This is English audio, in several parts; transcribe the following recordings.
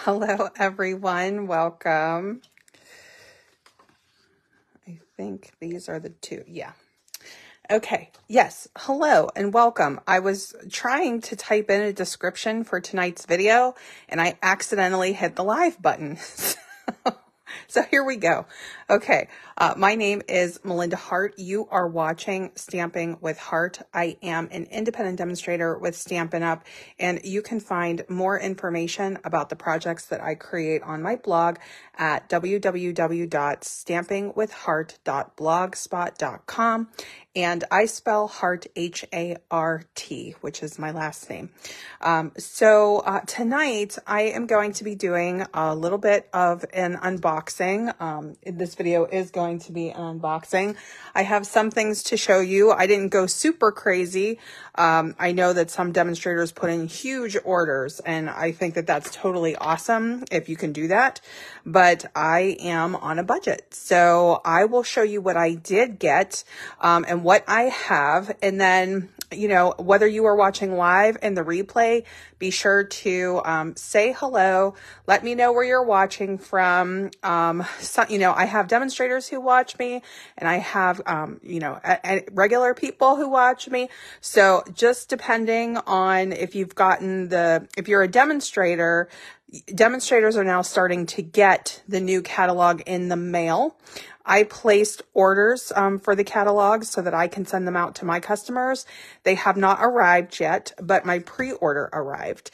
Hello, everyone. Welcome. I think these are the two. Yeah. Okay. Yes. Hello and welcome. I was trying to type in a description for tonight's video and I accidentally hit the live button. So here we go. Okay. My name is Melinda Hart. You are watching Stamping with Hart. I am an independent demonstrator with Stampin Up, and you can find more information about the projects that I create on my blog at www.stampingwithhart.blogspot.com. And I spell Hart H-A-R-T, which is my last name. Tonight I am going to be doing a little bit of an unboxing. This video is going to be an unboxing. I have some things to show you. I didn't go super crazy. I know that some demonstrators put in huge orders, and I think that that's totally awesome if you can do that. But I am on a budget. So I will show you what I did get and what I have. And then, you know, whether you are watching live in the replay, be sure to say hello. Let me know where you're watching from. I have demonstrators who watch me, and I have, regular people who watch me. So just depending on if you've gotten if you're a demonstrator, demonstrators are now starting to get the new catalog in the mail. I placed orders for the catalog so that I can send them out to my customers. They have not arrived yet, but my pre-order arrived.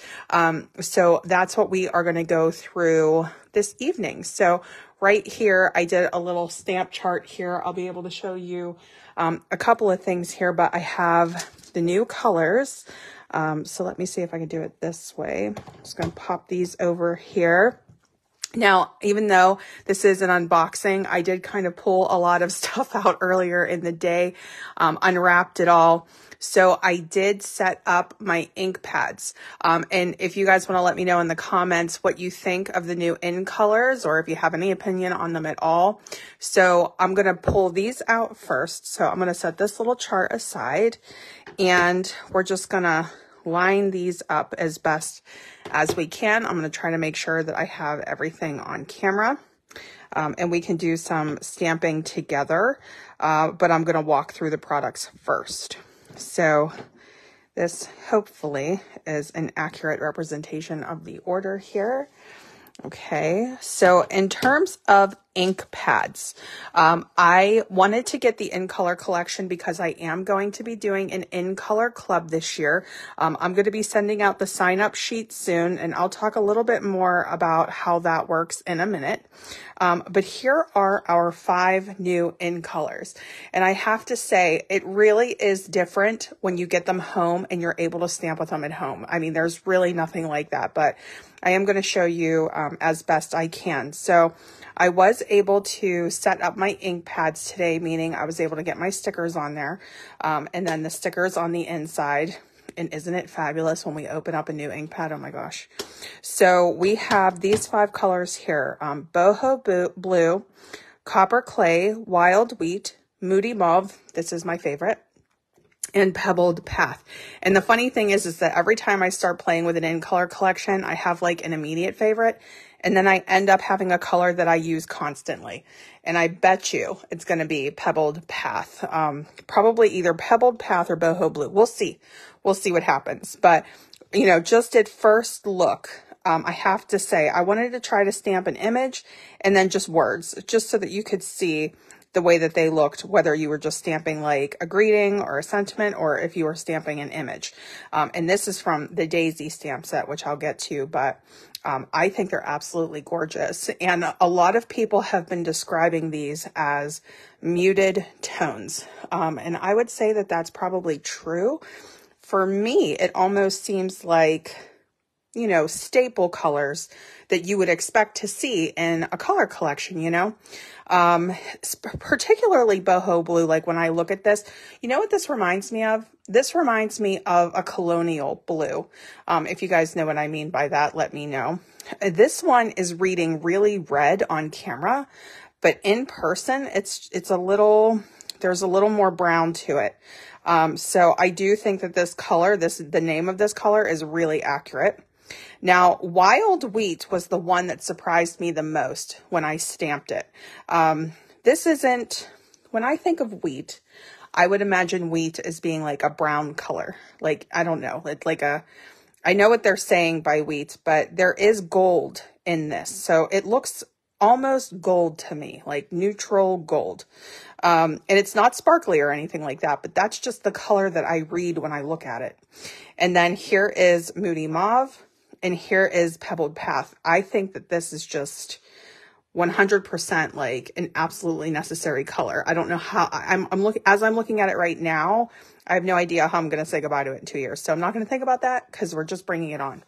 So that's what we are going to go through this evening. So right here, I did a little stamp chart here. I'll be able to show you a couple of things here, but I have the new colors. So let me see if I can do it this way. I'm just going to pop these over here. Now, even though this is an unboxing, I did kind of pull a lot of stuff out earlier in the day, unwrapped it all. So I did set up my ink pads. And if you guys want to let me know in the comments what you think of the new in colors, or if you have any opinion on them at all. So I'm going to pull these out first. So I'm going to set this little chart aside, and we're just going to line these up as best as we can. I'm going to try to make sure that I have everything on camera, and we can do some stamping together, but I'm going to walk through the products first. So this hopefully is an accurate representation of the order here. Okay, so in terms of ink pads, I wanted to get the in color collection because I am going to be doing an in color club this year. I'm going to be sending out the sign up sheet soon, and I'll talk a little bit more about how that works in a minute. But here are our 5 new in colors. And I have to say, it really is different when you get them home and you're able to stamp with them at home. I mean, there's really nothing like that, but I am going to show you as best I can. So I was able to set up my ink pads today, meaning I was able to get my stickers on there, and then the stickers on the inside. And isn't it fabulous when we open up a new ink pad? Oh my gosh. So we have these 5 colors here: boho blue, copper clay, wild wheat, moody mauve. This is my favorite. And pebbled path. And the funny thing is that every time I start playing with an in color collection, I have like an immediate favorite, and then I end up having a color that I use constantly. And I bet you it's going to be pebbled path. Probably either pebbled path or boho blue. We'll see. We'll see what happens. But, you know, just at first look, I have to say I wanted to try to stamp an image and then just words, just so that you could see the way that they looked, whether you were just stamping like a greeting or a sentiment, or if you were stamping an image. And this is from the Daisy stamp set, which I'll get to, but I think they're absolutely gorgeous. And a lot of people have been describing these as muted tones. And I would say that that's probably true. For me, it almost seems like, you know, staple colors that you would expect to see in a color collection, you know, particularly boho blue. Like when I look at this, you know what this reminds me of? This reminds me of a colonial blue. If you guys know what I mean by that, let me know. This one is reading really red on camera, but in person, it's a little, there's a little more brown to it. So I do think that this color, the name of this color is really accurate. Now, Wild Wheat was the one that surprised me the most when I stamped it. This isn't, when I think of wheat, I would imagine wheat as being like a brown color. Like, I don't know, it's like a, I know what they're saying by wheat, but there is gold in this. So it looks almost gold to me, like neutral gold. And it's not sparkly or anything like that, but that's just the color that I read when I look at it. And then here is Moody Mauve, and here is Pebbled Path. I think that this is just 100% like an absolutely necessary color. I don't know how I'm looking, as I'm looking at it right now, I have no idea how I'm going to say goodbye to it in 2 years. So I'm not going to think about that because we're just bringing it on.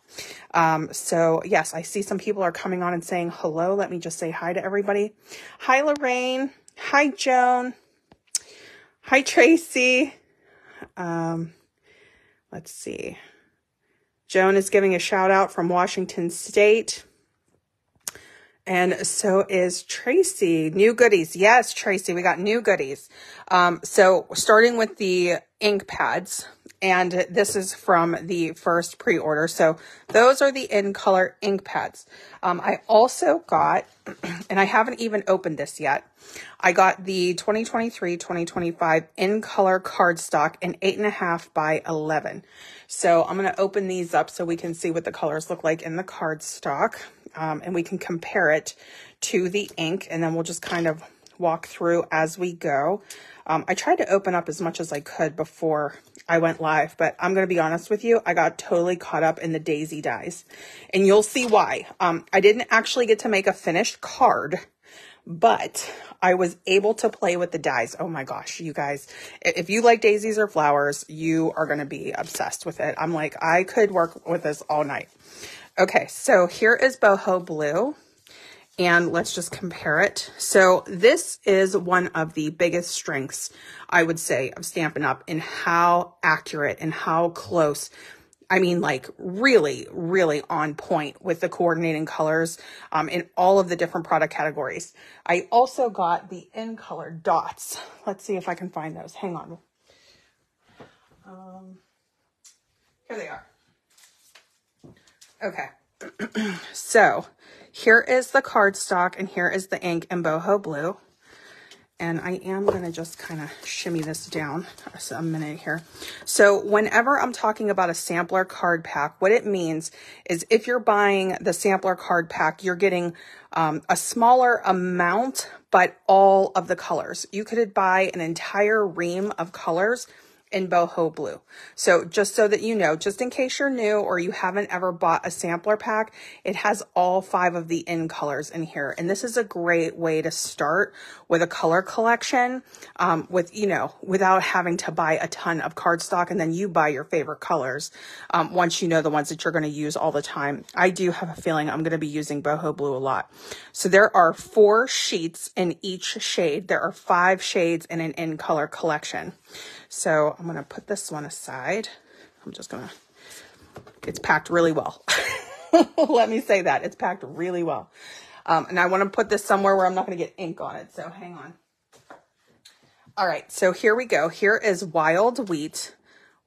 So yes, I see some people are coming on and saying hello. Let me just say hi to everybody. Hi, Lorraine. Hi, Joan. Hi, Tracy. Let's see. Joan is giving a shout out from Washington State. And so is Tracy. New goodies. Yes, Tracy, we got new goodies. So starting with the ink pads, and this is from the first pre-order. So those are the in color ink pads. I also got, and I haven't even opened this yet, I got the 2023-2025 in color cardstock in 8.5 by 11. So I'm going to open these up so we can see what the colors look like in the cardstock. And we can compare it to the ink, and then we'll just kind of walk through as we go. I tried to open up as much as I could before I went live, but I'm going to be honest with you, I got totally caught up in the daisy dies, and you'll see why. I didn't actually get to make a finished card, but I was able to play with the dies. Oh my gosh, you guys, if you like daisies or flowers, you are going to be obsessed with it. I'm like, I could work with this all night. Okay, so here is Boho Blue, and let's just compare it. So this is one of the biggest strengths, I would say, of Stampin' Up! In how accurate and how close, I mean, like really, really on point with the coordinating colors in all of the different product categories. I also got the in color dots. Let's see if I can find those. Hang on. Here they are. Okay, so here is the cardstock, and here is the ink in Boho Blue. And I am going to just kind of shimmy this down a minute here. So whenever I'm talking about a sampler card pack, what it means is if you're buying the sampler card pack, you're getting a smaller amount, but all of the colors. You could buy an entire ream of colors in Boho Blue. So just so that you know, just in case you're new or you haven't ever bought a sampler pack, it has all 5 of the in colors in here. And this is a great way to start with a color collection with, you know, without having to buy a ton of cardstock and then you buy your favorite colors once you know the ones that you're going to use all the time. I do have a feeling I'm going to be using Boho Blue a lot. So there are 4 sheets in each shade. There are 5 shades in an in color collection. So I'm going to put this one aside. I'm just going to, it's packed really well. Let me say that. It's packed really well. And I want to put this somewhere where I'm not going to get ink on it. So hang on. All right. So here we go. Here is Wild Wheat.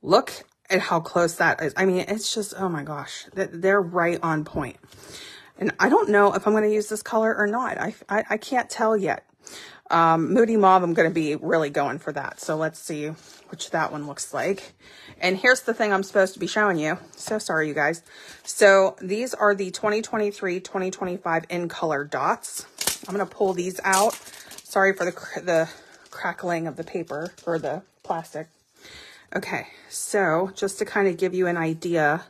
Look at how close that is. I mean, it's just, oh my gosh, they're right on point. And I don't know if I'm going to use this color or not. I can't tell yet. Moody Mauve, I'm going to be really going for that. So let's see which that one looks like. And here's the thing I'm supposed to be showing you. So sorry, you guys. So these are the 2023-2025 in color dots. I'm going to pull these out. Sorry for the crackling of the paper or the plastic. Okay, so just to kind of give you an idea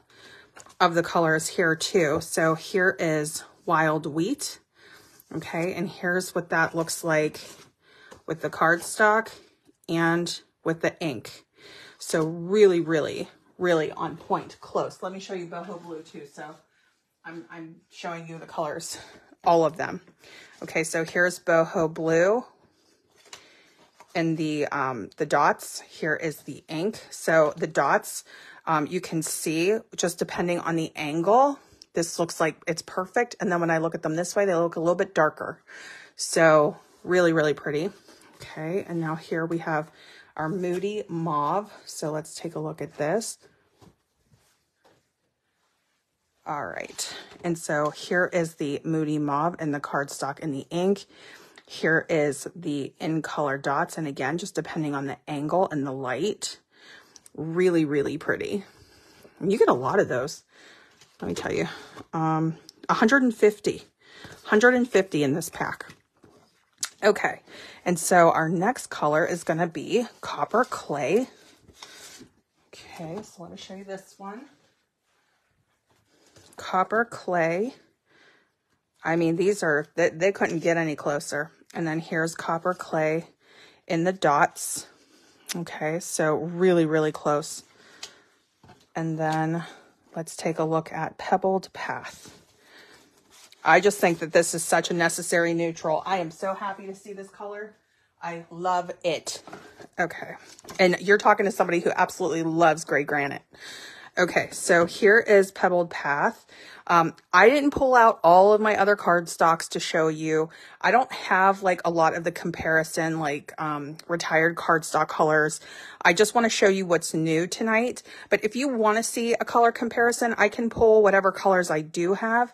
of the colors here too. So here is Wild Wheat. Okay, and here's what that looks like with the cardstock and with the ink. So really, really, really on point, close. Let me show you Boho Blue too. So I'm showing you the colors, all of them. Okay, so here's Boho Blue and the dots. Here is the ink. So the dots, you can see just depending on the angle, this looks like it's perfect. And then when I look at them this way, they look a little bit darker. So really, really pretty. Okay, and now here we have our Moody Mauve. So let's take a look at this. All right. And so here is the Moody Mauve and the cardstock and the ink. Here is the in color dots. And again, just depending on the angle and the light, really, really pretty. And you get a lot of those. Let me tell you, 150 in this pack. Okay. And so our next color is going to be Copper Clay. Okay. So let me show you this one. Copper Clay. I mean, these are, they couldn't get any closer. And then here's Copper Clay in the dots. Okay, so really, really close. And then let's take a look at Pebbled Path. I just think that this is such a necessary neutral. I am so happy to see this color. I love it. Okay, and you're talking to somebody who absolutely loves gray granite. Okay, so here is Pebbled Path. I didn't pull out all of my other cardstocks to show you. I don't have like a lot of the comparison, like retired cardstock colors. I just want to show you what's new tonight. But if you want to see a color comparison, I can pull whatever colors I do have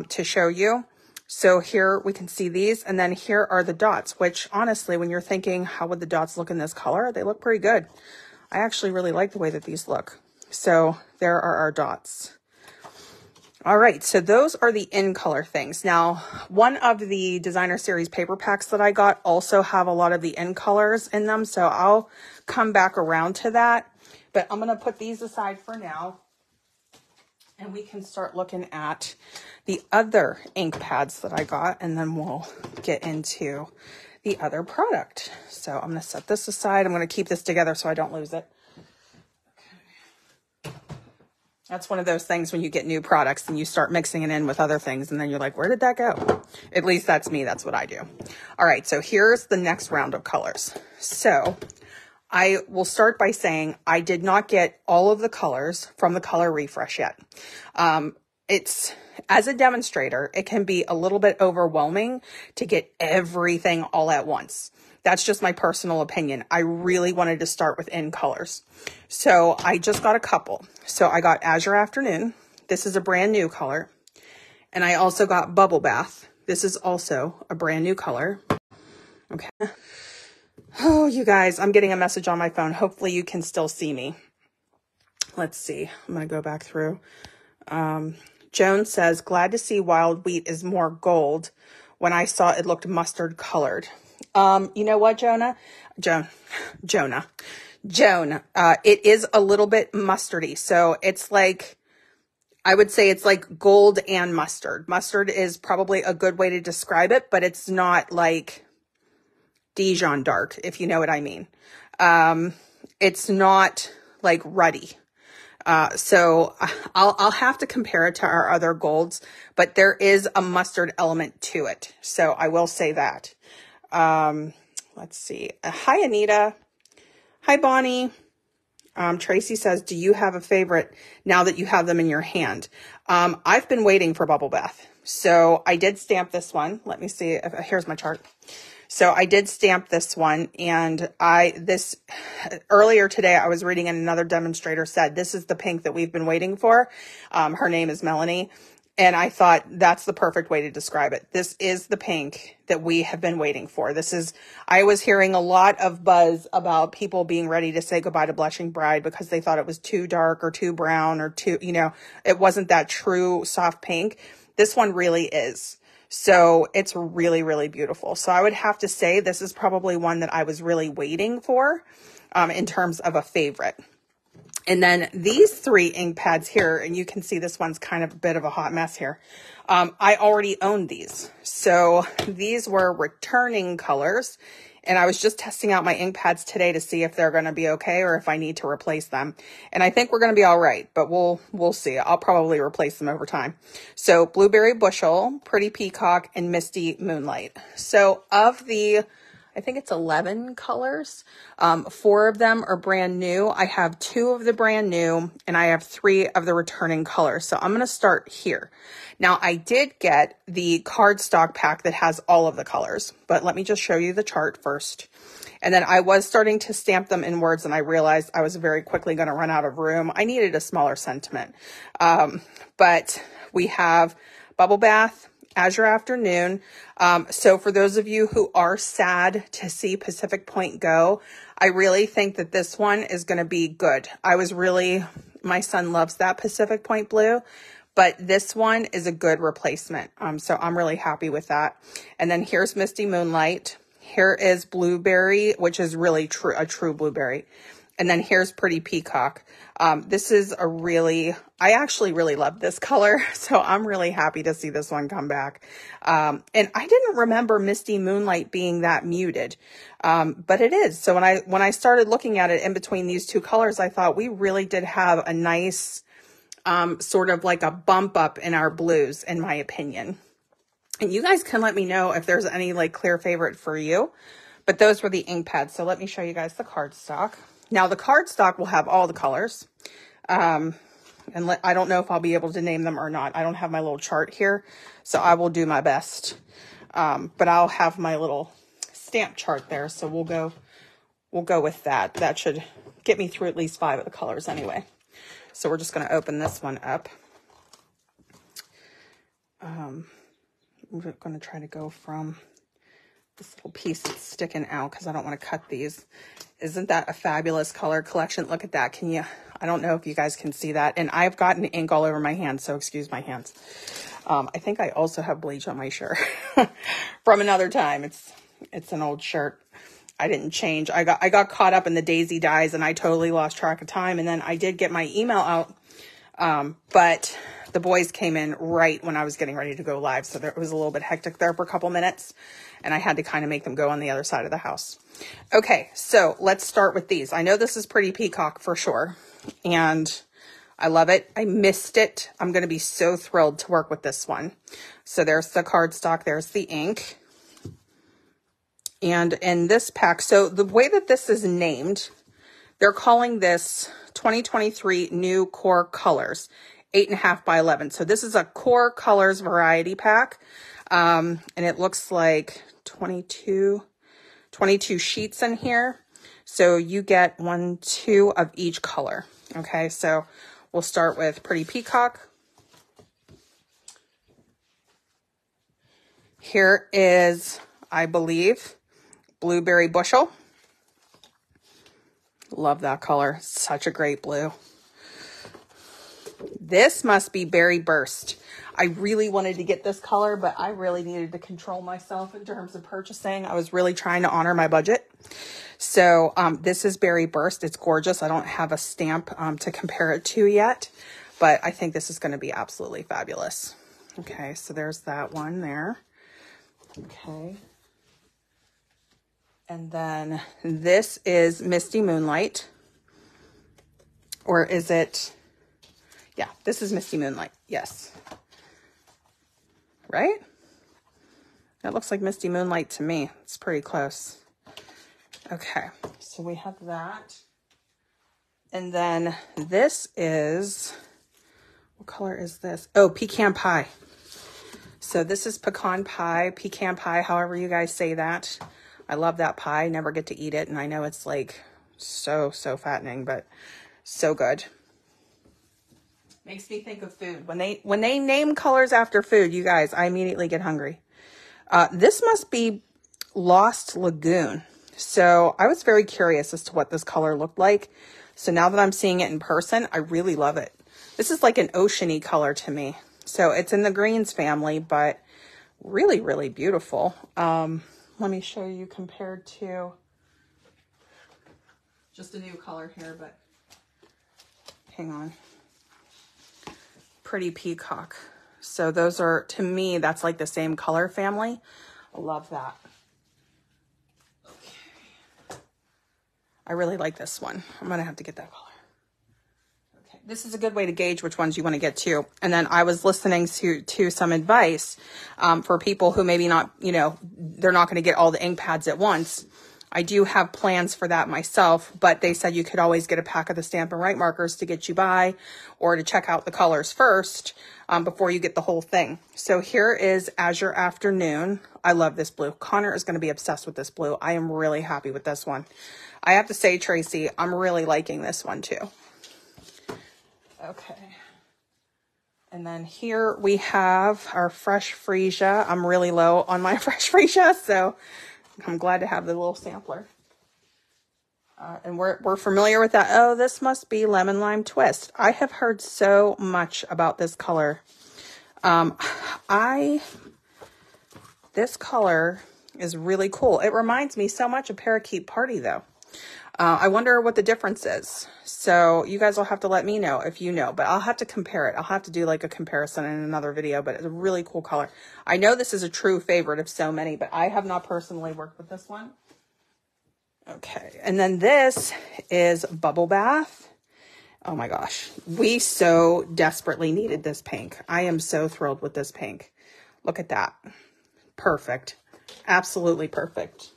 to show you. So here we can see these, and then here are the dots, which honestly, when you're thinking, how would the dots look in this color? They look pretty good. I actually really like the way that these look. So there are our dots. All right, so those are the in color things. Now, one of the designer series paper packs that I got also have a lot of the in colors in them. So I'll come back around to that, but I'm going to put these aside for now. And we can start looking at the other ink pads that I got, and then we'll get into the other product. So I'm going to set this aside. I'm going to keep this together so I don't lose it. That's one of those things when you get new products and you start mixing it in with other things, and then you're like, where did that go? At least that's me. That's what I do. All right. So here's the next round of colors. So I will start by saying I did not get all of the colors from the color refresh yet. It's, as a demonstrator, it can be a little bit overwhelming to get everything all at once. That's just my personal opinion. I really wanted to start with in colors. So I just got a couple. So I got Azure Afternoon. This is a brand new color. And I also got Bubble Bath. This is also a brand new color. Okay. Oh, you guys, I'm getting a message on my phone. Hopefully you can still see me. Let's see. I'm going to go back through. Joan says, glad to see Wild Wheat is more gold. When I saw it looked mustard colored. You know what, Joan, it is a little bit mustardy. So it's like, I would say it's like gold and mustard. Mustard is probably a good way to describe it, but it's not like Dijon dark, if you know what I mean. It's not like ruddy. So I'll have to compare it to our other golds, but there is a mustard element to it. So I will say that. Let's see. Hi, Anita. Hi, Bonnie. Tracy says, do you have a favorite now that you have them in your hand? I've been waiting for Bubble Bath. So I did stamp this one. Let me see if here's my chart. So I did stamp this one, and earlier today I was reading, and another demonstrator said, this is the pink that we've been waiting for. Her name is Melanie. And I thought that's the perfect way to describe it. This is the pink that we have been waiting for. I was hearing a lot of buzz about people being ready to say goodbye to Blushing Bride because they thought it was too dark or too brown or too, it wasn't that true soft pink. This one really is. So it's really, really beautiful. So I would have to say this is probably one that I was really waiting for in terms of a favorite. And then these three ink pads here, and you can see this one's kind of a bit of a hot mess here. I already owned these. So these were returning colors, and I was just testing out my ink pads today to see if they're going to be okay or if I need to replace them. And I think we're going to be all right, but we'll see. I'll probably replace them over time. So Blueberry Bushel, Pretty Peacock, and Misty Moonlight. So of the I think it's 11 colors. 4 of them are brand new. I have 2 of the brand new and I have 3 of the returning colors. So I'm going to start here. Now I did get the cardstock pack that has all of the colors, but let me just show you the chart first. And then I was starting to stamp them in words and I realized I was very quickly going to run out of room. I needed a smaller sentiment. But we have Bubble Bath, Azure Afternoon. So for those of you who are sad to see Pacific Point go, I really think that this one is going to be good. My son loves that Pacific Point blue, but this one is a good replacement. So I'm really happy with that. And then here's Misty Moonlight. Here is Blueberry, which is really a true blueberry. And then here's Pretty Peacock. This is I actually really love this color. So I'm really happy to see this one come back. And I didn't remember Misty Moonlight being that muted. But it is. So when I started looking at it in between these 2 colors, I thought we really did have a nice, sort of like a bump up in our blues, in my opinion. And you guys can let me know if there's any like clear favorite for you. But those were the ink pads. So let me show you guys the cardstock. Now the cardstock will have all the colors. I don't know if I'll be able to name them or not. I don't have my little chart here. So I will do my best. But I'll have my little stamp chart there. So we'll go with that. That should get me through at least 5 of the colors anyway. So we're just going to open this one up. We're going to try to go from this little piece that's sticking out because I don't want to cut these. Isn't that a fabulous color collection? Look at that. I don't know if you guys can see that. And I've gotten ink all over my hands, so excuse my hands. I think I also have bleach on my shirt from another time. It's an old shirt. I didn't change. I got caught up in the daisy dyes and I totally lost track of time. And then I did get my email out. But the boys came in right when I was getting ready to go live. So it was a little bit hectic there for a couple minutes and I had to kind of make them go on the other side of the house. Okay. So let's start with these. I know this is Pretty Peacock for sure. And I love it. I missed it. I'm going to be so thrilled to work with this one. So there's the cardstock. There's the ink. And in this pack, so the way that this is named, they're calling this 2023 New Core Colors, 8.5 by 11. So this is a Core Colors variety pack. And it looks like 22 sheets in here. So you get 1, 2 of each color. Okay, so we'll start with Pretty Peacock. Here is, I believe, Blueberry Bushel. Love that color. Such a great blue. This must be Berry Burst. I really wanted to get this color, but I really needed to control myself in terms of purchasing. I was really trying to honor my budget. So this is Berry Burst. It's gorgeous. I don't have a stamp to compare it to yet, but I think this is going to be absolutely fabulous. Okay, so there's that one there. Okay. And then this is Misty Moonlight. Or is it? Yeah, this is Misty Moonlight. Yes. Right? That looks like Misty Moonlight to me. It's pretty close. Okay, so we have that. And then this is, what color is this? Oh, Pecan Pie. So this is pecan pie, however you guys say that. I love that pie. Never get to eat it. And I know it's like so fattening, but so good. Makes me think of food. When they name colors after food, you guys, I immediately get hungry. This must be Lost Lagoon. So I was very curious as to what this color looked like. So now that I'm seeing it in person, I really love it. This is like an oceany color to me. So it's in the greens family, but really, really beautiful. Let me show you compared to just a new color here, but hang on. Pretty Peacock. So those are, to me, that's like the same color family. I love that. Okay. I really like this one. I'm going to have to get that color. Okay. this is a good way to gauge which ones you want to get to. And then I was listening to some advice for people who maybe not, you know, they're not going to get all the ink pads at once. I do have plans for that myself, but they said you could always get a pack of the Stampin' Write markers to get you by, or to check out the colors first before you get the whole thing. So here is Azure Afternoon. I love this blue. Connor is going to be obsessed with this blue. I am really happy with this one. I have to say, Tracy, I'm really liking this one too. Okay. And then here we have our Fresh Freesia. I'm really low on my Fresh Freesia, so I'm glad to have the little sampler. And we're familiar with that. Oh, this must be Lemon Lime Twist. I have heard so much about this color. This color is really cool. It reminds me so much of Parakeet Party though. I wonder what the difference is. So you guys will have to let me know if you know, but I'll have to compare it. I'll have to do like a comparison in another video, but it's a really cool color. I know this is a true favorite of so many, but I have not personally worked with this one. Okay. And then this is Bubble Bath. Oh my gosh. We so desperately needed this pink. I am so thrilled with this pink. Look at that. Perfect. Absolutely perfect.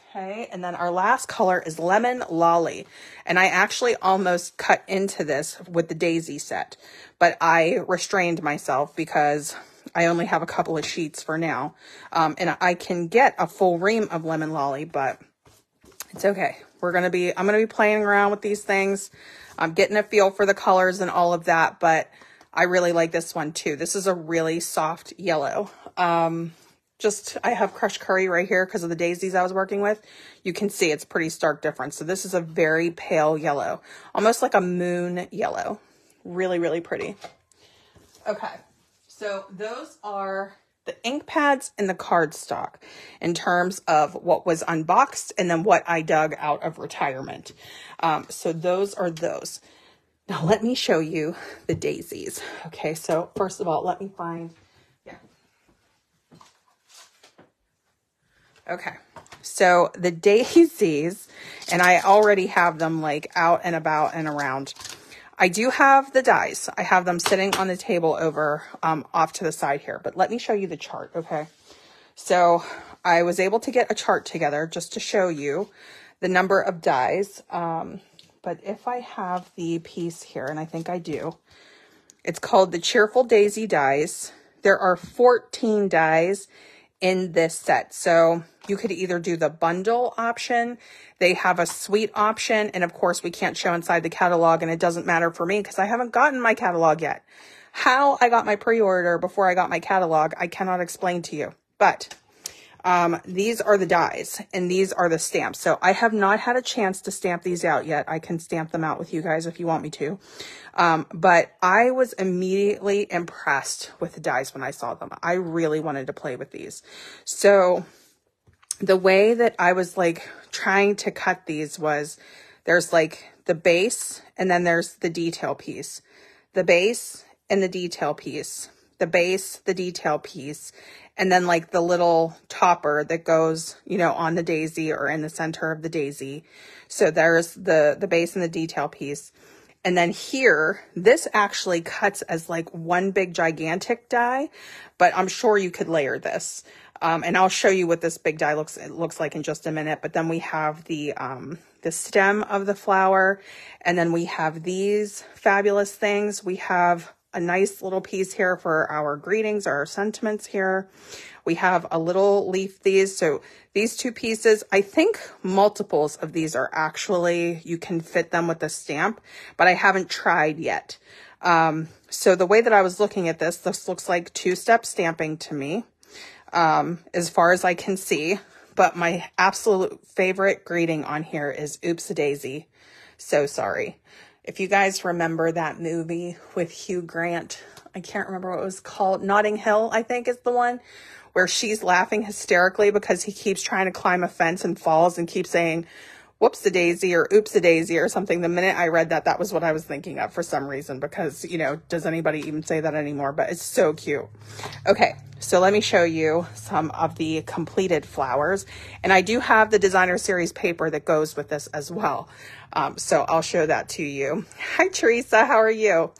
Okay, and then our last color is Lemon Lolly. And I actually almost cut into this with the Daisy set, but I restrained myself because I only have a couple of sheets for now. And I can get a full ream of Lemon Lolly, but it's okay. I'm going to be playing around with these things. I'm getting a feel for the colors and all of that, but I really like this one too. This is a really soft yellow. I have crushed curry right here because of the daisies I was working with. You can see it's pretty stark difference. So this is a very pale yellow, almost like a moon yellow. Really, really pretty. Okay. So those are the ink pads and the cardstock in terms of what was unboxed and then what I dug out of retirement. So those are those. Now let me show you the daisies. Okay. So first of all, let me find, okay, so the daisies, and I already have them like out and about and around. I do have the dies. I have them sitting on the table over off to the side here, but let me show you the chart, okay? So I was able to get a chart together just to show you the number of dies. But if I have the piece here, and I think I do, it's called the Cheerful Daisy Dies. There are 14 dies in this set. So you could either do the bundle option. They have a suite option. And of course we can't show inside the catalog, and it doesn't matter for me because I haven't gotten my catalog yet. How I got my pre-order before I got my catalog, I cannot explain to you, but these are the dies and these are the stamps. So I have not had a chance to stamp these out yet. I can stamp them out with you guys if you want me to. But I was immediately impressed with the dies when I saw them. I really wanted to play with these. So the way that I was like trying to cut these was there's like the base and then there's the detail piece, the base and the detail piece, the base, the detail piece, and then like the little topper that goes, you know, on the daisy or in the center of the daisy. So there's the base and the detail piece. And then here, this actually cuts as like one big gigantic die, but I'm sure you could layer this. And I'll show you what this big die looks like in just a minute. But then we have the stem of the flower, and then we have these fabulous things. We have a nice little piece here for our greetings or our sentiments here. We have a little leaf these. So these two pieces, I think multiples of these are actually, you can fit them with a stamp, but I haven't tried yet. So the way that I was looking at this looks like two-step stamping to me, as far as I can see. But my absolute favorite greeting on here is Oops a Daisy. So sorry. If you guys remember that movie with Hugh Grant, I can't remember what it was called. Notting Hill, I think is the one where she's laughing hysterically because he keeps trying to climb a fence and falls and keeps saying, whoops-a-daisy or oops-a-daisy or something. The minute I read that, that was what I was thinking of for some reason, because, you know, does anybody even say that anymore? But it's so cute. Okay, so let me show you some of the completed flowers. And I do have the designer series paper that goes with this as well. So I'll show that to you. Hi, Teresa. How are you?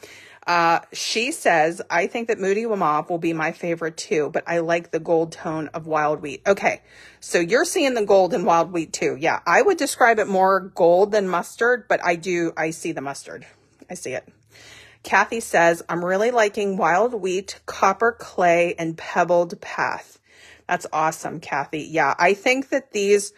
She says, I think that Moody Mauve will be my favorite too, but I like the gold tone of Wild Wheat. Okay, so you're seeing the gold in Wild Wheat too. Yeah, I would describe it more gold than mustard, but I see the mustard. I see it. Kathy says, I'm really liking Wild Wheat, Copper Clay, and Pebbled Path. That's awesome, Kathy. Yeah, I think that these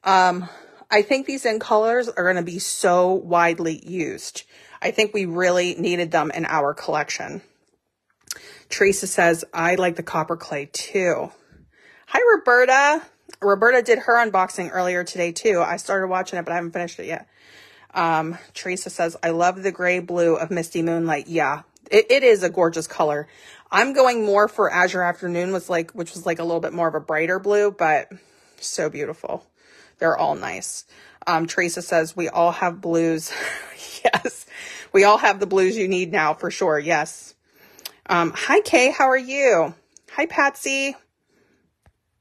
in colors are going to be so widely used. I think we really needed them in our collection. Teresa says, I like the Copper Clay too. Hi, Roberta. Roberta did her unboxing earlier today too. I started watching it, but I haven't finished it yet. Teresa says, I love the gray blue of Misty Moonlight. Yeah, it is a gorgeous color. I'm going more for Azure Afternoon, which was like a little bit more of a brighter blue, but so beautiful. They're all nice. Teresa says, we all have blues. Yes, we all have the blues you need now for sure. Yes. Hi, Kay. How are you? Hi, Patsy.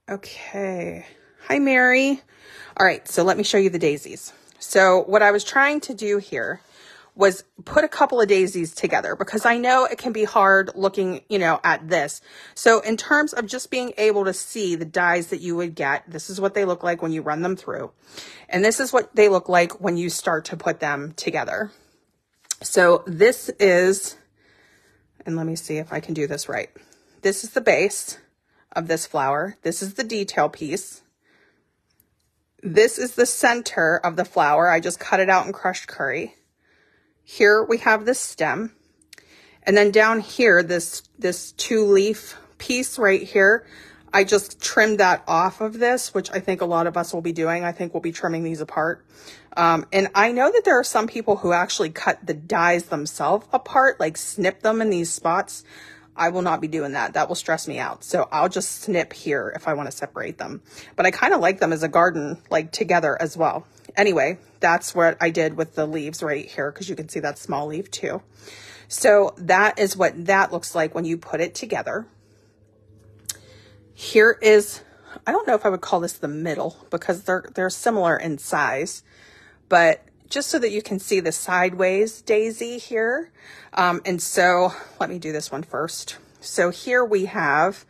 Okay. Hi, Mary. All right. So let me show you the daisies. So what I was trying to do here was put a couple of daisies together, because I know it can be hard looking, you know, at this. So in terms of just being able to see the dies that you would get, this is what they look like when you run them through. And this is what they look like when you start to put them together. So this is, and let me see if I can do this right. This is the base of this flower. This is the detail piece. This is the center of the flower. I just cut it out in crushed curry. Here we have the stem. And then down here, this 2-leaf piece right here, I just trimmed that off of this, which I think a lot of us will be doing. I think we'll be trimming these apart. And I know that there are some people who actually cut the dies themselves apart, like snip them in these spots. I will not be doing that. That will stress me out. So I'll just snip here if I want to separate them. But I kind of like them as a garden, like together as well. Anyway, that's what I did with the leaves right here, because you can see that small leaf too. So that is what that looks like when you put it together. Here is, I don't know if I would call this the middle, because they're similar in size, but just so that you can see the sideways daisy here. And so let me do this one first. So here we have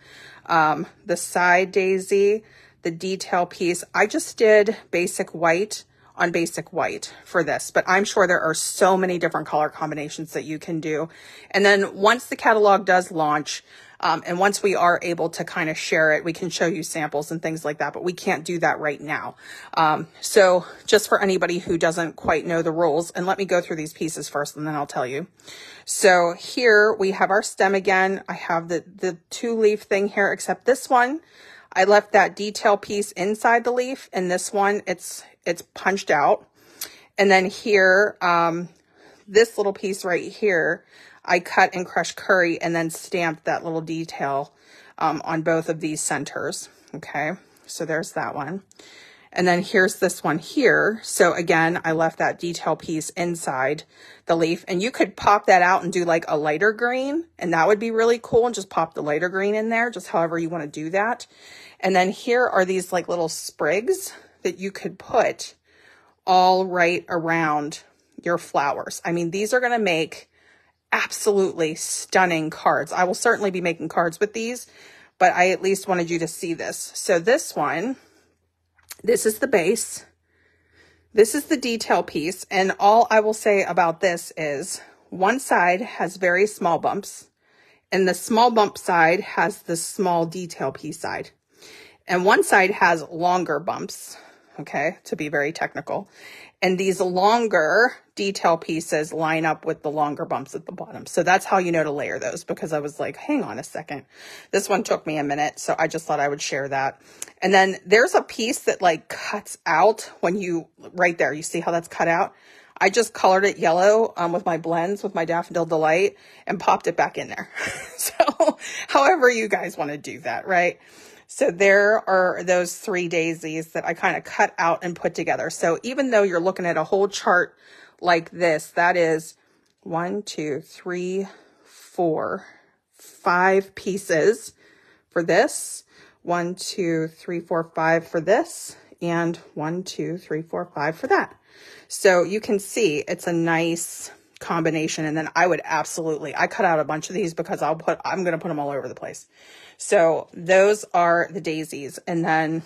the side daisy, the detail piece. I just did basic white on basic white for this, but I'm sure there are so many different color combinations that you can do. And then once the catalog does launch, and once we are able to kind of share it, we can show you samples and things like that, but we can't do that right now. So just for anybody who doesn't quite know the rules, and let me go through these pieces first and then I'll tell you. So here we have our stem again. I have the 2-leaf thing here, except this one, I left that detail piece inside the leaf, and this one, it's punched out. And then here, this little piece right here, I cut and crushed curry and then stamped that little detail on both of these centers. Okay, so there's that one. And then here's this one here. So again, I left that detail piece inside the leaf, and you could pop that out and do like a lighter green, and that would be really cool, and just pop the lighter green in there, just however you want to do that. And then here are these like little sprigs that you could put all right around your flowers. I mean, these are going to make absolutely stunning cards. I will certainly be making cards with these, but I at least wanted you to see this. So this one, this is the base. This is the detail piece. And all I will say about this is one side has very small bumps, and the small bump side has the small detail piece side. And one side has longer bumps, okay, to be very technical. And these longer detail pieces line up with the longer bumps at the bottom. So that's how you know to layer those, because I was like, hang on a second. This one took me a minute, so I just thought I would share that. And then there's a piece that like cuts out when you, right there, you see how that's cut out? I just colored it yellow with my blends, with my Daffodil Delight, and popped it back in there. So however you guys want to do that, right? So there are those 3 daisies that I kind of cut out and put together. So even though you're looking at a whole chart like this, that is 1, 2, 3, 4, 5 pieces for this. 1, 2, 3, 4, 5 for this, and 1, 2, 3, 4, 5 for that. So you can see it's a nice combination. And then I cut out a bunch of these because I'm going to put them all over the place. So those are the daisies. And then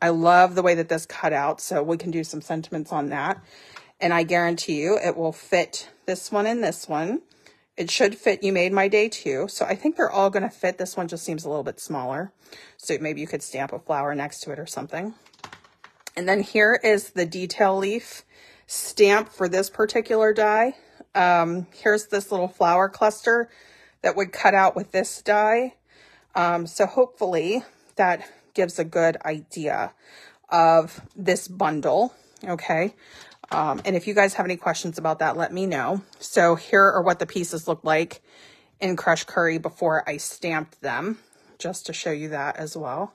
I love the way that this cut out. So we can do some sentiments on that. And I guarantee you it will fit this one and this one. It should fit You Made My Day too. So I think they're all going to fit. This one just seems a little bit smaller. So maybe you could stamp a flower next to it or something. And then here is the detail leaf stamp for this particular die. Here's this little flower cluster that would cut out with this die. So hopefully that gives a good idea of this bundle. Okay. And if you guys have any questions about that, let me know. So here are what the pieces look like in Crushed Curry before I stamped them, just to show you that as well,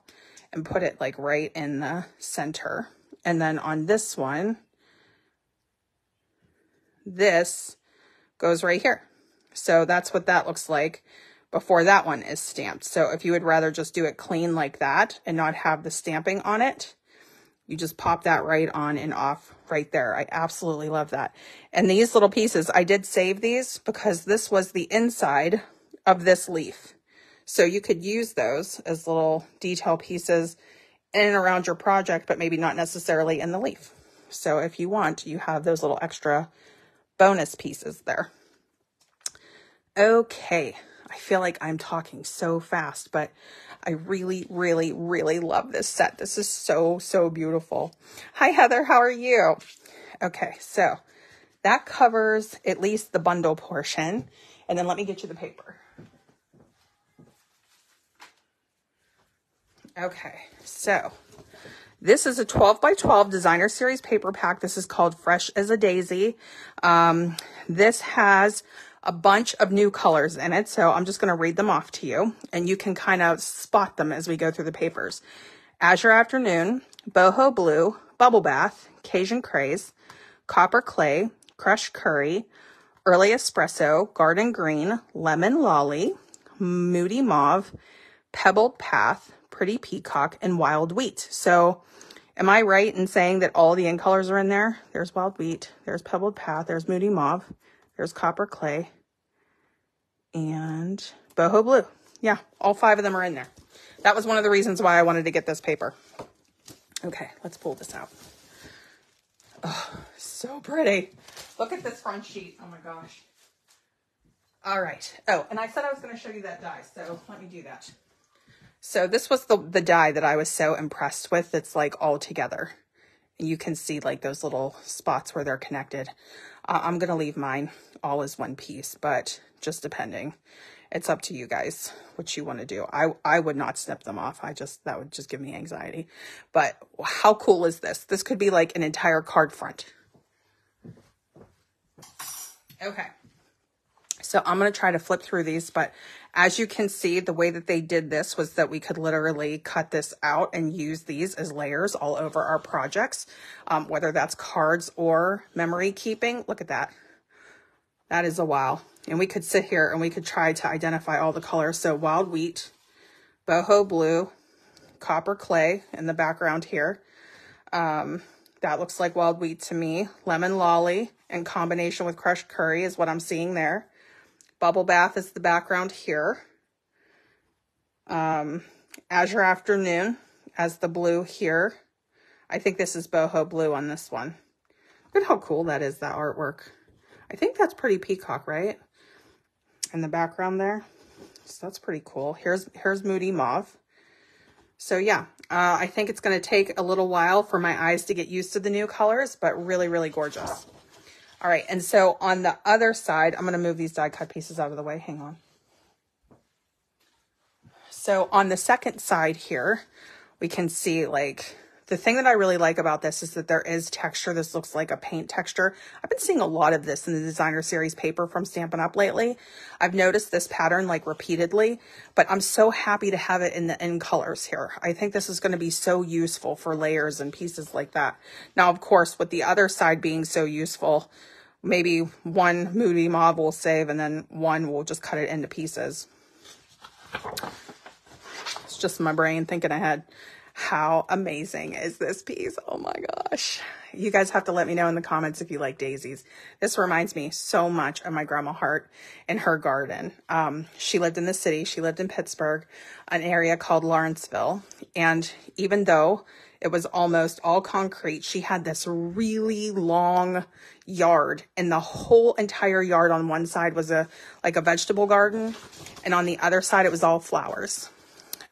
and put it like right in the center. And then on this one, this goes right here. So that's what that looks like before that one is stamped. So if you would rather just do it clean like that and not have the stamping on it, you just pop that right on and off right there. I absolutely love that. And these little pieces, I did save these because this was the inside of this leaf. So you could use those as little detail pieces in and around your project, but maybe not necessarily in the leaf. So if you want, you have those little extra bonus pieces there. Okay, I feel like I'm talking so fast, but I really, really, really love this set. This is so, so beautiful. Hi, Heather. How are you? Okay, so that covers at least the bundle portion. And then let me get you the paper. Okay, so this is a 12 by 12 designer series paper pack. This is called Fresh as a Daisy. This has a bunch of new colors in it. So I'm just going to read them off to you and you can kind of spot them as we go through the papers. Azure Afternoon, Boho Blue, Bubble Bath, Cajun Craze, Copper Clay, Crushed Curry, Early Espresso, Garden Green, Lemon Lolly, Moody Mauve, Pebbled Path, Pretty Peacock, and Wild Wheat. So am I right in saying that all the in colors are in there? There's Wild Wheat, there's Pebbled Path, there's Moody Mauve, there's Copper Clay, and Boho Blue. Yeah, all 5 of them are in there. That was one of the reasons why I wanted to get this paper. Okay, let's pull this out. Oh, so pretty. Look at this front sheet. Oh my gosh. All right. Oh, and I said I was going to show you that die, so let me do that. So this was the die that I was so impressed with. It's like all together. You can see like those little spots where they're connected. I'm going to leave mine all as one piece, but just depending. It's up to you guys what you want to do. I would not snip them off. That would just give me anxiety. But how cool is this? This could be like an entire card front. Okay. So I'm going to try to flip through these, but as you can see, the way that they did this was that we could literally cut this out and use these as layers all over our projects, whether that's cards or memory keeping. Look at that. That is a wow. And we could sit here and we could try to identify all the colors. So Wild Wheat, Boho Blue, Copper Clay in the background here. That looks like Wild Wheat to me. Lemon Lolly in combination with Crushed Curry is what I'm seeing there. Bubble Bath is the background here. Azure Afternoon as the blue here. I think this is Boho Blue on this one. Look at how cool that is, that artwork. I think that's Pretty Peacock, right? In the background there. So that's pretty cool. Here's Moody Mauve. So yeah, I think it's going to take a little while for my eyes to get used to the new colors, but really, really gorgeous. All right, and so on the other side, I'm going to move these die cut pieces out of the way. Hang on. So on the second side here, we can see like the thing that I really like about this is that there is texture. This looks like a paint texture. I've been seeing a lot of this in the designer series paper from Stampin' Up lately. I've noticed this pattern like repeatedly, but I'm so happy to have it in the end colors here. I think this is going to be so useful for layers and pieces like that. Now, of course, with the other side being so useful, maybe one Moody Mauve will save and then one will just cut it into pieces. It's just my brain thinking ahead. How amazing is this piece? Oh my gosh. You guys have to let me know in the comments if you like daisies. This reminds me so much of my grandma Hart and her garden. She lived in the city. She lived in Pittsburgh, an area called Lawrenceville. And even though it was almost all concrete, she had this really long yard, and the whole entire yard on one side was like a vegetable garden, and on the other side it was all flowers.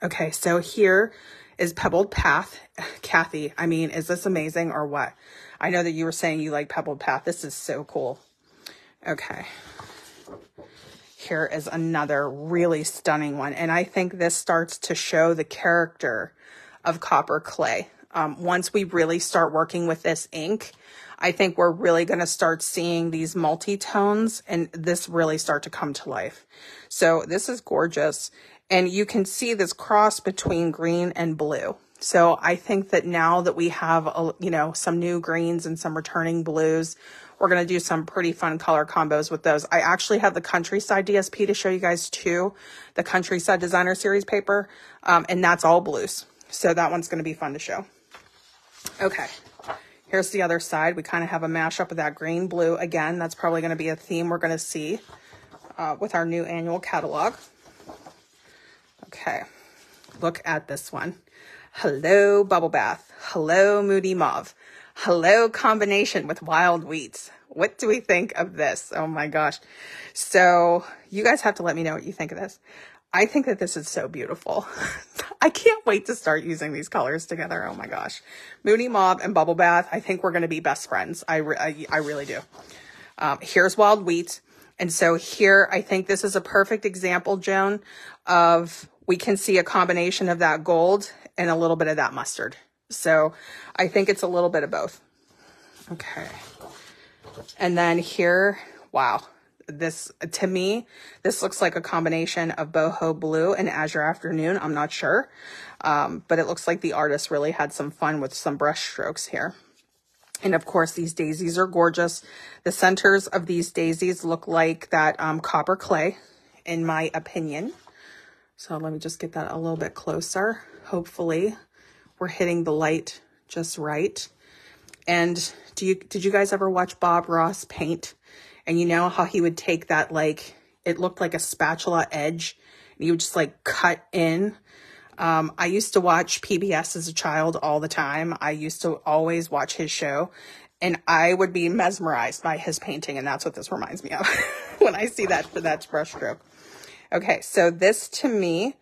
Okay, so here is Pebbled Path. Kathy, I mean, is this amazing or what? I know that you were saying you like Pebbled Path. This is so cool. Okay. Here is another really stunning one. And I think this starts to show the character of copper clay. Once we really start working with this ink, I think we're really going to start seeing these multi-tones and this really start to come to life. So this is gorgeous. And you can see this cross between green and blue. So I think that now that we have, some new greens and some returning blues, we're going to do some pretty fun color combos with those. I actually have the Countryside DSP to show you guys too, the Countryside Designer Series paper, and that's all blues. So that one's going to be fun to show. Okay, here's the other side. We kind of have a mashup of that green blue. Again, that's probably going to be a theme we're going to see with our new annual catalog. Okay, look at this one. Hello, Bubble Bath. Hello, Moody Mauve. Hello, combination with Wild Wheats. What do we think of this? Oh my gosh. So you guys have to let me know what you think of this. I think that this is so beautiful. I can't wait to start using these colors together. Oh my gosh. Moody Mauve and Bubble Bath. I think we're going to be best friends. I really do. Here's Wild Wheat. And so here, I think this is a perfect example, Joan, of we can see a combination of that gold and a little bit of that mustard. So I think it's a little bit of both. Okay. And then here, wow. This, to me, this looks like a combination of Boho Blue and Azure Afternoon. I'm not sure. But it looks like the artist really had some fun with some brush strokes here. And of course, these daisies are gorgeous. The centers of these daisies look like that copper clay, in my opinion. So let me just get that a little bit closer. Hopefully, we're hitting the light just right. And did you guys ever watch Bob Ross paint? And you know how he would take that, like, it looked like a spatula edge, and he would just like cut in. I used to watch PBS as a child all the time. I used to always watch his show, and I would be mesmerized by his painting. And that's what this reminds me of when I see that brush stroke. Okay, so this to me,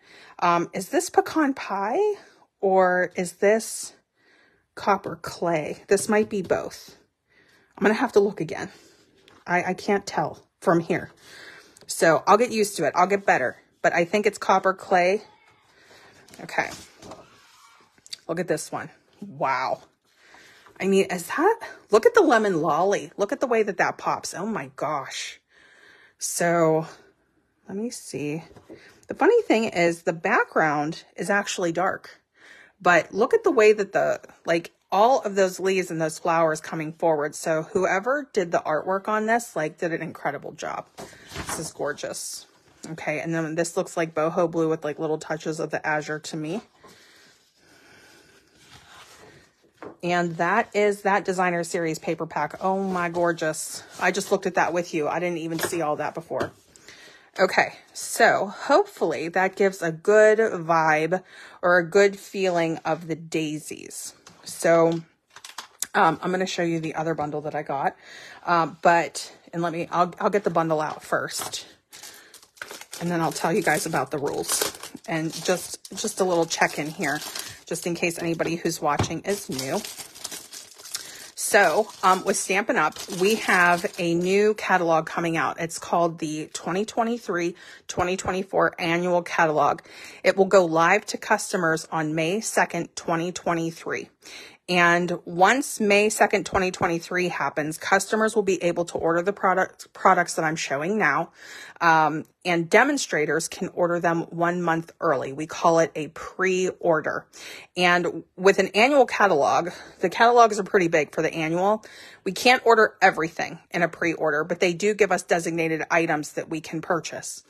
is this pecan pie or is this copper clay? This might be both. I'm going to have to look again. I can't tell from here. So I'll get used to it. I'll get better. But I think it's copper clay. Okay. Look at this one. Wow. I mean, look at the lemon lolly. Look at the way that pops. Oh my gosh. So let me see. The funny thing is the background is actually dark. But look at the way that all of those leaves and those flowers coming forward. So whoever did the artwork on this, did an incredible job. This is gorgeous. Okay, and then this looks like boho blue with little touches of the azure to me. And that is that designer series paper pack. Oh my gorgeous. I just looked at that with you. I didn't even see all that before. Okay, so hopefully that gives a good vibe or a good feeling of the daisies. So I'm going to show you the other bundle that I got. I'll get the bundle out first. And then I'll tell you guys about the rules. And just a little check-in here, just in case anybody who's watching is new. So with Stampin' Up, we have a new catalog coming out. It's called the 2023-2024 Annual Catalog. It will go live to customers on May 2nd, 2023. And once May 2nd, 2023 happens, customers will be able to order the products that I'm showing now. And demonstrators can order them 1 month early. We call it a pre-order. And with an annual catalog, the catalogs are pretty big for the annual. We can't order everything in a pre-order, but they do give us designated items that we can purchase.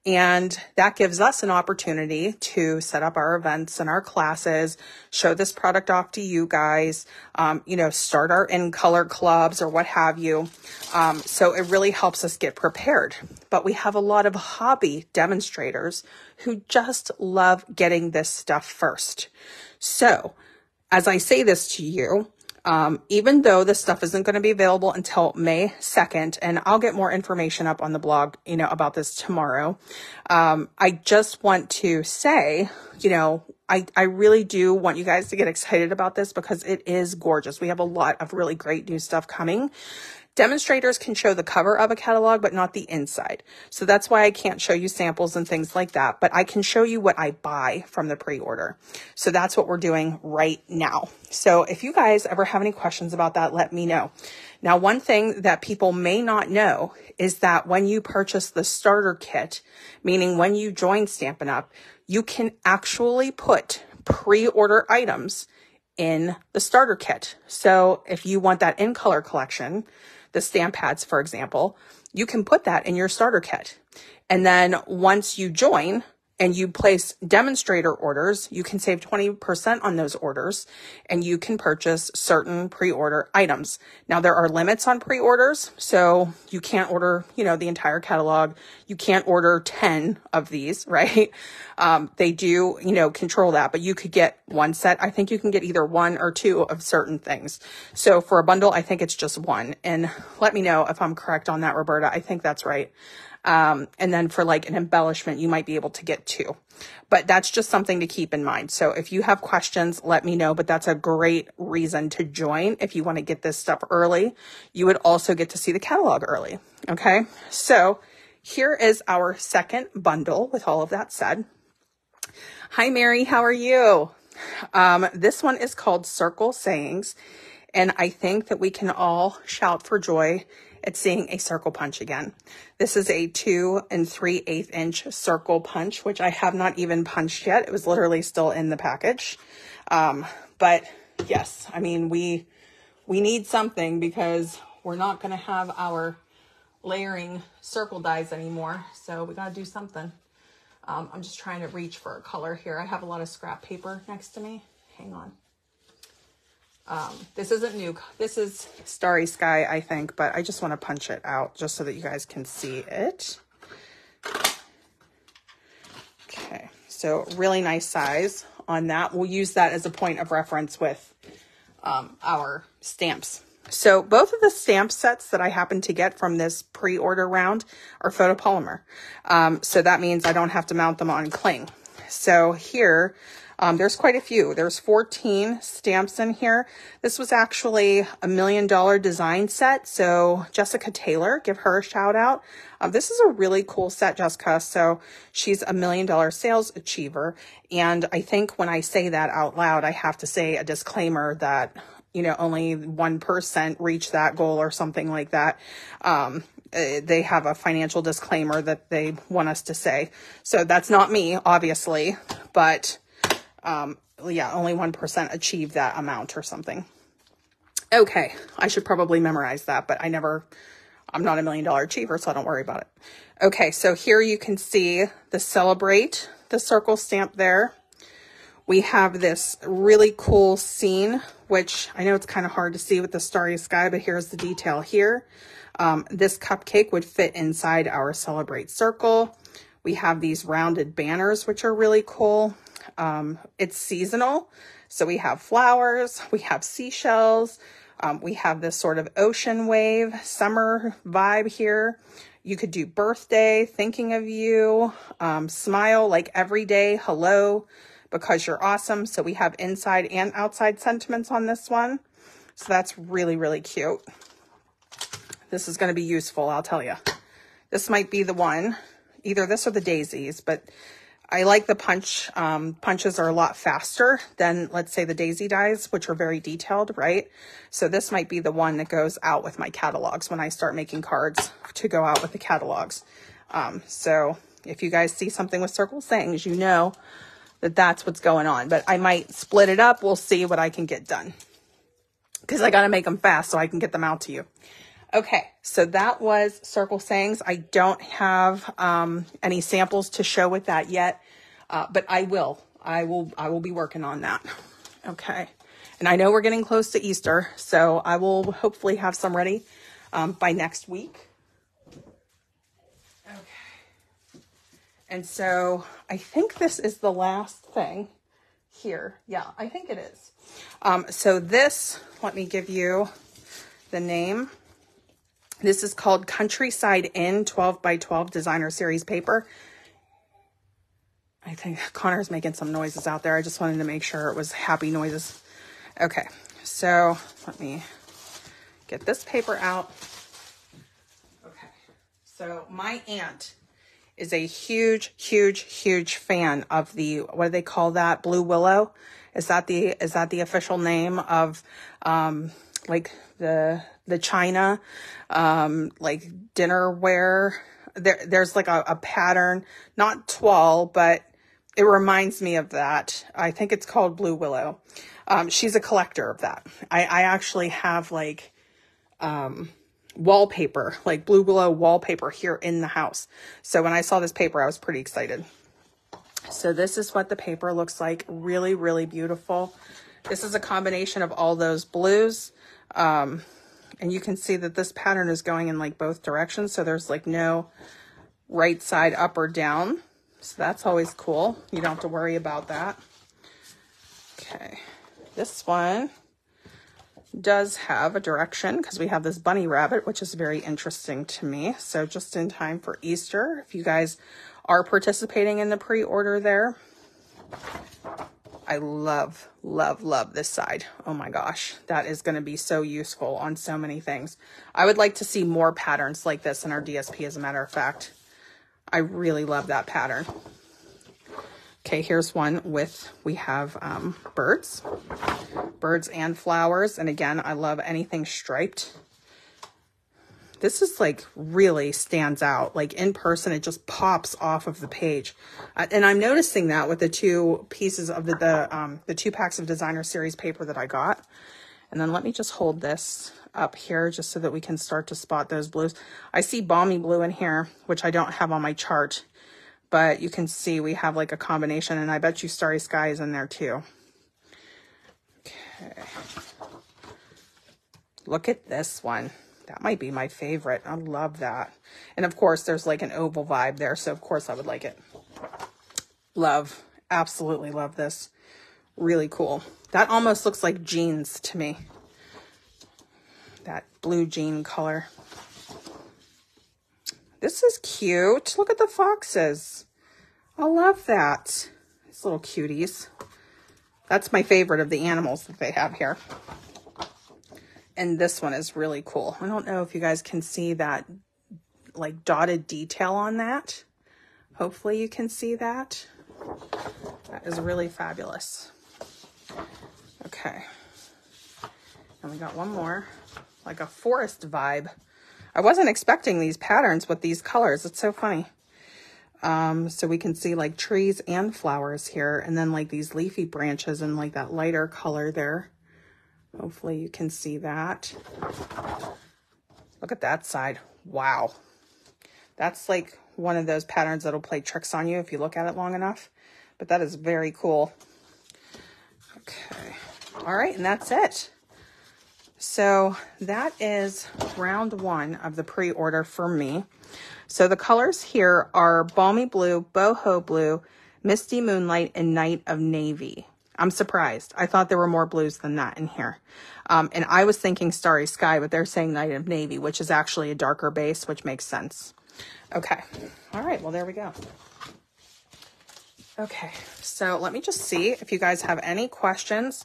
And that gives us an opportunity to set up our events and our classes, show this product off to you guys, start our in-color clubs or what have you. So it really helps us get prepared. But we have a lot of hobby demonstrators who just love getting this stuff first. So as I say this to you, even though this stuff isn't going to be available until May 2nd, and I'll get more information up on the blog, about this tomorrow. I just want to say, I really do want you guys to get excited about this because it is gorgeous. We have a lot of really great new stuff coming. Demonstrators can show the cover of a catalog, but not the inside. So that's why I can't show you samples and things like that, but I can show you what I buy from the pre-order. So that's what we're doing right now. So if you guys ever have any questions about that, let me know. Now, one thing that people may not know is that when you purchase the starter kit, meaning when you join Stampin' Up, you can actually put pre-order items in the starter kit. So if you want that in color collection, the stamp pads, for example, you can put that in your starter kit. And then once you join and you place demonstrator orders, you can save 20% on those orders and you can purchase certain pre-order items. Now there are limits on pre-orders, so you can't order, the entire catalog. You can't order 10 of these, right? They do, control that, but you could get one set. I think you can get either 1 or 2 of certain things. So for a bundle, I think it's just 1. And let me know if I'm correct on that, Roberta. I think that's right. And then for like an embellishment, you might be able to get 2, but that's just something to keep in mind. So if you have questions, let me know, but that's a great reason to join. If you want to get this stuff early, you would also get to see the catalog early. Okay. So here is our second bundle with all of that said. Hi, Mary. How are you? This one is called Circle Sayings. And I think that we can all shout for joy at seeing a circle punch again. This is a 2 3/8 inch circle punch, which I have not even punched yet. It was literally still in the package. But yes, I mean, we need something because we're not going to have our layering circle dies anymore. So we got to do something. I'm just trying to reach for a color here. I have a lot of scrap paper next to me. Hang on. This isn't new. This is Starry Sky, I think, but I just want to punch it out just so that you guys can see it. Okay, so really nice size on that. We'll use that as a point of reference with our stamps. So both of the stamp sets that I happen to get from this pre-order round are photopolymer. So that means I don't have to mount them on cling. So here, there's quite a few. There's 14 stamps in here. This was actually a $1 million design set. So Jessica Taylor, give her a shout out. This is a really cool set, Jessica. So she's a $1 million sales achiever. And I think when I say that out loud, I have to say a disclaimer that, only 1% reach that goal or something like that. They have a financial disclaimer that they want us to say. So that's not me, obviously, but yeah, only 1% achieve that amount or something. Okay, I should probably memorize that, but I'm not a $1 million achiever, so I don't worry about it. Okay, so here you can see the Celebrate, the circle stamp there. We have this really cool scene, which I know it's kind of hard to see with the starry sky, but here's the detail here. This cupcake would fit inside our Celebrate circle. We have these rounded banners, which are really cool. It's seasonal. So we have flowers, we have seashells, we have this sort of ocean wave, summer vibe here. You could do birthday, thinking of you, smile like every day, hello, because you're awesome. So we have inside and outside sentiments on this one. So that's really, really cute. This is going to be useful, I'll tell you. This might be the one, either this or the daisies, but I like the punches are a lot faster than, let's say, the daisy dies, which are very detailed, right? So this might be the one that goes out with my catalogs when I start making cards to go out with the catalogs. So if you guys see something with circle sayings, you know that that's what's going on. But I might split it up. We'll see what I can get done, because I got to make them fast so I can get them out to you. Okay, so that was circle sayings. I don't have any samples to show with that yet, but I will be working on that. Okay, and I know we're getting close to Easter, so I will hopefully have some ready by next week. Okay, and so I think this is the last thing here. Yeah, I think it is. So this, let me give you the name. This is called Countryside Inn 12 by 12 Designer Series paper. I think Connor's making some noises out there. I just wanted to make sure it was happy noises. Okay, so let me get this paper out. Okay, so my aunt is a huge, huge, huge fan of the, what do they call that? Blue willow? Is that the official name of like the china, like dinnerware? There's like a pattern, not toile, but it reminds me of that. I think it's called Blue Willow. She's a collector of that. I actually have like wallpaper, like Blue Willow wallpaper here in the house. So when I saw this paper, I was pretty excited. So this is what the paper looks like. Really, really beautiful. This is a combination of all those blues. And you can see that this pattern is going in like both directions. So there's like no right side up or down. So that's always cool. You don't have to worry about that. Okay. This one does have a direction because we have this bunny rabbit, which is very interesting to me. So just in time for Easter, if you guys are participating in the pre-order there. I love, love, love this side. Oh my gosh, that is going to be so useful on so many things. I would like to see more patterns like this in our DSP, as a matter of fact. I really love that pattern. Okay, here's one with, we have birds and flowers. And again, I love anything striped. This is like really stands out. Like in person, it just pops off of the page. And I'm noticing that with the two pieces of the 2 packs of Designer Series paper that I got. And then let me just hold this up here just so that we can start to spot those blues. I see balmy blue in here, which I don't have on my chart, but you can see we have like a combination, and I bet you Starry Sky is in there too. Okay. Look at this one. That might be my favorite. I love that. And of course, there's like an oval vibe there, so of course I would like it. Love, absolutely love this. Really cool. That almost looks like jeans to me. That blue jean color. This is cute. Look at the foxes. I love that. These little cuties. That's my favorite of the animals that they have here. And this one is really cool. I don't know if you guys can see that like dotted detail on that. Hopefully you can see that. That is really fabulous. Okay. And we got one more, like a forest vibe. I wasn't expecting these patterns with these colors. It's so funny. So we can see like trees and flowers here, and then like these leafy branches and like that lighter color there. Hopefully you can see that. Look at that side. Wow. That's like one of those patterns that'll play tricks on you if you look at it long enough. But that is very cool. Okay. All right, and that's it. So that is round 1 of the pre-order for me. So the colors here are Balmy Blue, Boho Blue, Misty Moonlight, and Night of Navy. I'm surprised. I thought there were more blues than that in here. And I was thinking Starry Sky, but they're saying Night of Navy, which is actually a darker base, which makes sense. Okay. All right. Well, there we go. Okay. So let me just see if you guys have any questions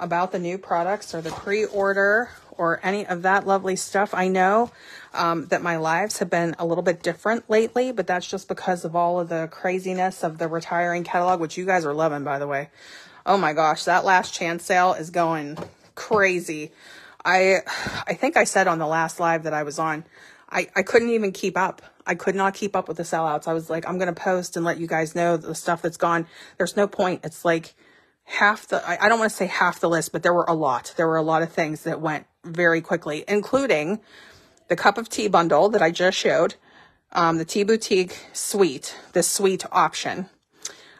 about the new products or the pre-order or any of that lovely stuff. I know that my lives have been a little bit different lately, but that's just because of all of the craziness of the retiring catalog, which you guys are loving, by the way. Oh my gosh, that last chance sale is going crazy. I think I said on the last live that I was on, I couldn't even keep up. I could not keep up with the sellouts. I was like, I'm going to post and let you guys know the stuff that's gone. There's no point. It's like half the, I don't want to say half the list, but there were a lot. There were a lot of things that went very quickly, including the cup of tea bundle that I just showed, the Tea Boutique suite, the suite option.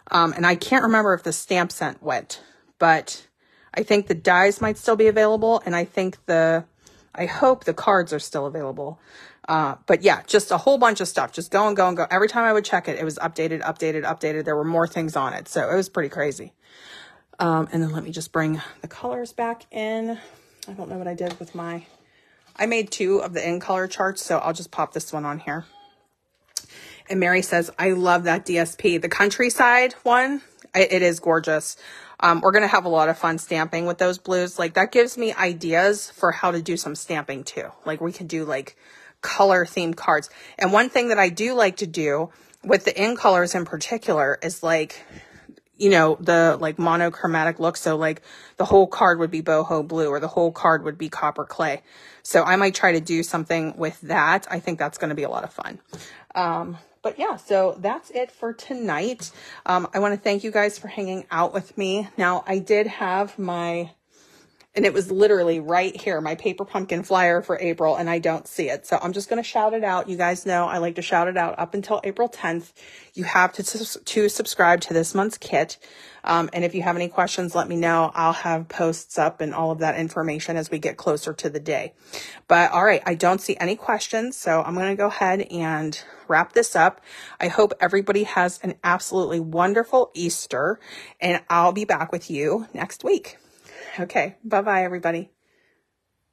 And I can't remember if the stamp set went, but I think the dies might still be available. And I think I hope the cards are still available. But yeah, just a whole bunch of stuff, just go and go and go. Every time I would check it, it was updated. There were more things on it. So it was pretty crazy. And then let me just bring the colors back in. I don't know what I did with I made 2 of the in color charts. So I'll just pop this one on here. And Mary says, I love that DSP. The countryside one, it is gorgeous. We're going to have a lot of fun stamping with those blues. Like that gives me ideas for how to do some stamping too. Like we could do like color themed cards. And one thing that I do like to do with the in colors in particular is like, you know, the like monochromatic look. So like the whole card would be boho blue or the whole card would be copper clay. So I might try to do something with that. I think that's going to be a lot of fun. But yeah, so that's it for tonight. I want to thank you guys for hanging out with me. Now I did have and it was literally right here, my paper pumpkin flyer for April, and I don't see it. So I'm just going to shout it out. You guys know I like to shout it out up until April 10th. You have to subscribe to this month's kit. And if you have any questions, let me know. I'll have posts up and all of that information as we get closer to the day. But all right, I don't see any questions. So I'm going to go ahead and wrap this up. I hope everybody has an absolutely wonderful Easter, and I'll be back with you next week. Okay. Bye-bye, everybody.